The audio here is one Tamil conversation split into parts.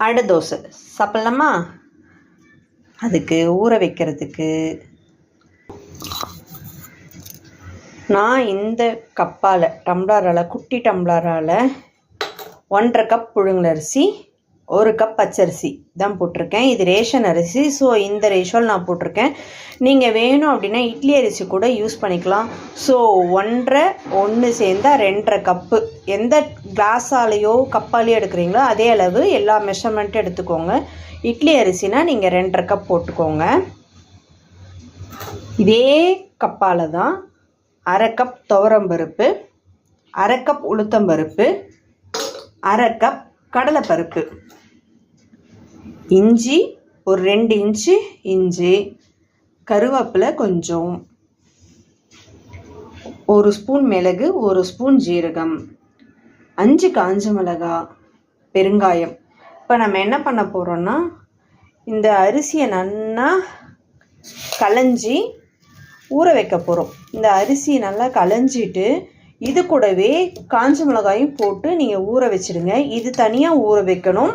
அடை தோசை சாப்பிட்லாமா? அதுக்கு ஊற வைக்கிறதுக்கு நான் இந்த கப்பால் டம்ளரால் குட்டி டம்ளரால் 1.5 கப் புழுங்கலரிசி 1 கப் பச்சரிசி தான் போட்டிருக்கேன். இது ரேஷன் அரிசி. ஸோ இந்த ரேஷியோவில் நான் போட்டிருக்கேன். நீங்கள் வேணும் அப்படின்னா இட்லி அரிசி கூட யூஸ் பண்ணிக்கலாம். ஸோ 1 சேர்ந்தா 2.5 கப்பு. எந்த கிளாஸாலேயோ கப்பாலேயோ எடுக்கிறீங்களோ அதே அளவு எல்லா மெஷர்மெண்ட்டும் எடுத்துக்கோங்க. இட்லி அரிசினா நீங்கள் 2.5 கப் போட்டுக்கோங்க. இதே கப்பால் தான் 1/2 கப் துவரம்பருப்பு, 1/2 கப் உளுத்தம்பருப்பு, 1/2 கப் கடலைப்பருப்பு, இஞ்சி ஒரு 2 இன்ச்சு இஞ்சி, கருவேப்பிலை கொஞ்சம், 1 ஸ்பூன் மிளகு, 1 ஸ்பூன் ஜீரகம், 5 காஞ்ச மிளகாய், பெருங்காயம். இப்போ நம்ம என்ன பண்ண போகிறோன்னா இந்த அரிசியை நல்லா களைஞ்சி ஊற வைக்க போகிறோம். இந்த அரிசி நல்லா களைஞ்சிட்டு இது கூடவே காஞ்ச மிளகாயும் போட்டு நீங்கள் ஊற வச்சுடுங்க. இது தனியாக ஊற வைக்கணும்.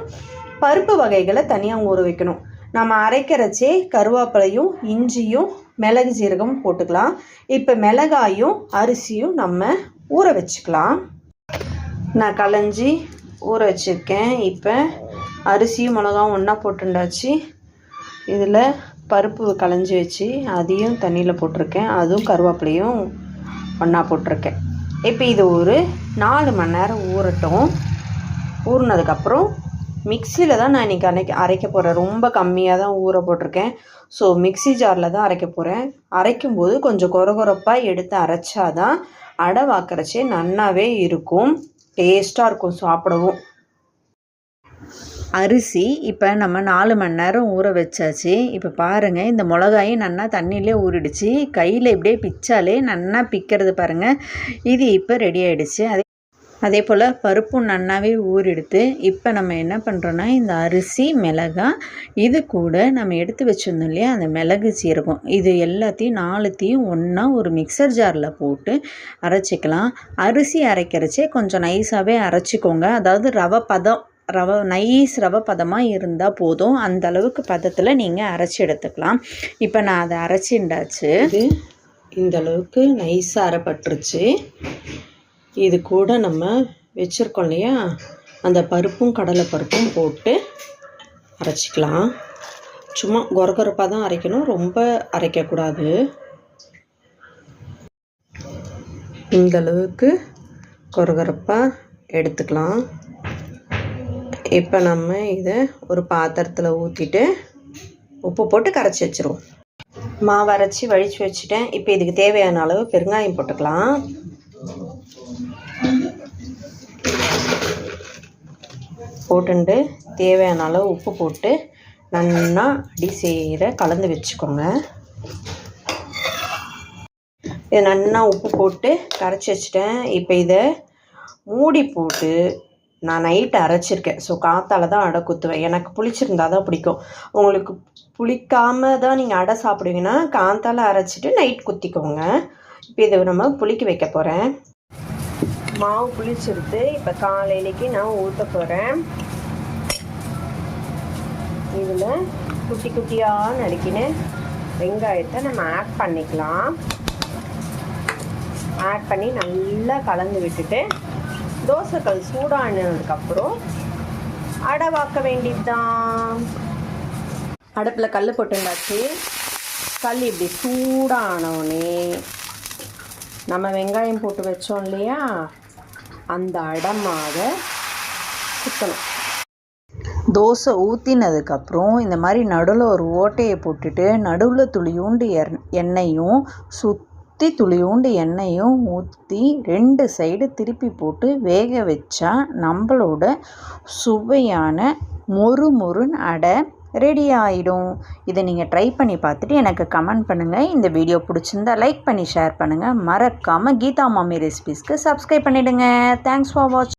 பருப்பு வகைகளை தனியாக ஊற வைக்கணும். நம்ம அரைக்கிறச்சே கருவேப்பிலையும் இஞ்சியும் மிளகு ஜீரகமும் போட்டுக்கலாம். இப்போ மிளகாயும் அரிசியும் நம்ம ஊற வச்சுக்கலாம். நான் களைஞ்சி ஊற வச்சுருக்கேன். இப்போ அரிசியும் மிளகாவும் ஒன்றா போட்டுண்டாச்சு. இதில் பருப்பு களைஞ்சி வச்சு அதையும் தண்ணியில் போட்டிருக்கேன். அதுவும் கருவேப்பிலையும் ஒன்றா போட்டிருக்கேன். இப்போ இது ஒரு 4 மணி நேரம் ஊறட்டும். ஊறினதுக்கப்புறம் மிக்சியில் தான் நான் இன்றைக்கி அரைக்க போகிறேன். ரொம்ப கம்மியாக தான் ஊற போட்டிருக்கேன். ஸோ மிக்சி ஜாரில் தான் அரைக்க போகிறேன். அரைக்கும்போது கொஞ்சம் கொரகொரப்பாக எடுத்து அரைச்சாதான் அடை வாக்கரைச்சே நல்லாவே இருக்கும், டேஸ்ட்டாக இருக்கும் சாப்பிடவும். அரிசி இப்போ நம்ம 4 மணி நேரம் ஊற வச்சாச்சு. இப்போ பாருங்கள், இந்த மிளகாயும் நல்லா தண்ணியிலே ஊறிடுச்சு. கையில் இப்படியே பிச்சாலே நல்லா பிக்கிறது பாருங்கள். இது இப்போ ரெடி ஆகிடுச்சு. அதே போல் பருப்பும் நன்னாவே ஊறிடுத்து. இப்போ நம்ம என்ன பண்ணுறோன்னா இந்த அரிசி மிளகாய் இது கூட நம்ம எடுத்து வச்சுருந்தோம் இல்லையா அந்த மிளகு சீரகம் இது எல்லாத்தையும் 4த்தையும் ஒன்றா ஒரு மிக்சர் ஜாரில் போட்டு அரைச்சிக்கலாம். அரிசி அரைக்கிறச்சே கொஞ்சம் நைஸாகவே அரைச்சிக்கோங்க. அதாவது நைஸ் ரவை பதமாக இருந்தால் போதும். அந்த அளவுக்கு பதத்தில் நீங்கள் அரைச்சி எடுத்துக்கலாம். இப்போ நான் அதை அரைச்சிண்டாச்சு. இந்த அளவுக்கு நைஸாக அரைப்பட்டுருச்சு. இது கூட நம்ம வச்சுருக்கோம் இல்லையா அந்த பருப்பும் கடலை பருப்பும் போட்டு அரைச்சிக்கலாம். சும்மா கொரகொரப்பாக தான் அரைக்கணும், ரொம்ப அரைக்கக்கூடாது. இந்த அளவுக்கு கொரகொரப்பாக எடுத்துக்கலாம். இப்போ நம்ம இதை ஒரு பாத்திரத்தில் ஊற்றிட்டு உப்பு போட்டு கரைச்சி வச்சுருவோம். மாவு அரைச்சி வழித்து வச்சுட்டேன். இப்போ இதுக்கு தேவையான அளவு பெருங்காயம் போட்டுக்கலாம். போட்டுண்டு தேவையான அளவு உப்பு போட்டு நல்லா அடி சேர கலந்து வச்சுக்கோங்க. இது நல்லா உப்பு போட்டு கரைச்சி வச்சுட்டேன். இப்போ இதை மூடி போட்டு நான் நைட்டு அரைச்சிருக்கேன். ஸோ காற்றால தான் அடை குத்துவேன். எனக்கு புளிச்சிருந்தா தான் பிடிக்கும். உங்களுக்கு புளிக்காமல் தான் நீங்கள் அடை சாப்பிடுவீங்கன்னா காற்றால அரைச்சிட்டு நைட் குத்திக்கோங்க. இப்போ இதை நம்ம புளிக்க வைக்க போகிறேன். மாவு புளிச்சிருது. இப்போ காலையிலேக்கு நான் ஊற்ற போகிறேன். இதில் குட்டி குட்டியாக நறுக்கின வெங்காயத்தை நம்ம ஆட் பண்ணிக்கலாம். ஆட் பண்ணி நல்லா கலந்து விட்டுட்டு தோசைக்கல் சூடானதுக்கப்புறம் அடை வாக்க வேண்டியது தான். அடுப்பில் கல் போட்டுண்டாச்சு. கல் இப்படி சூடானோடனே நம்ம வெங்காயம் போட்டு வச்சோம் இல்லையா அந்த அடை மாவை சுற்றணும். தோசை ஊற்றினதுக்கப்புறம் இந்த மாதிரி நடுவில் ஒரு ஓட்டையை போட்டுட்டு நடுவில் துளியூண்டு எண்ணெயும் சுற்றி துளியூண்டு எண்ணெயும் ஊற்றி 2 சைடு திருப்பி போட்டு வேக வச்சா நம்மளோட சுவையான மொறுமொறுன்னு அடை ரெடி ஆகிடும். இதை நீங்கள் ட்ரை பண்ணி பார்த்துட்டு எனக்கு கமெண்ட் பண்ணுங்கள். இந்த வீடியோ பிடிச்சிருந்தா லைக் பண்ணி ஷேர் பண்ணுங்கள். மறக்காமல் கீதா மாமி ரெசிபீஸ்க்கு சப்ஸ்கிரைப் பண்ணிவிடுங்க. தேங்க்ஸ் ஃபார் வாட்சிங்.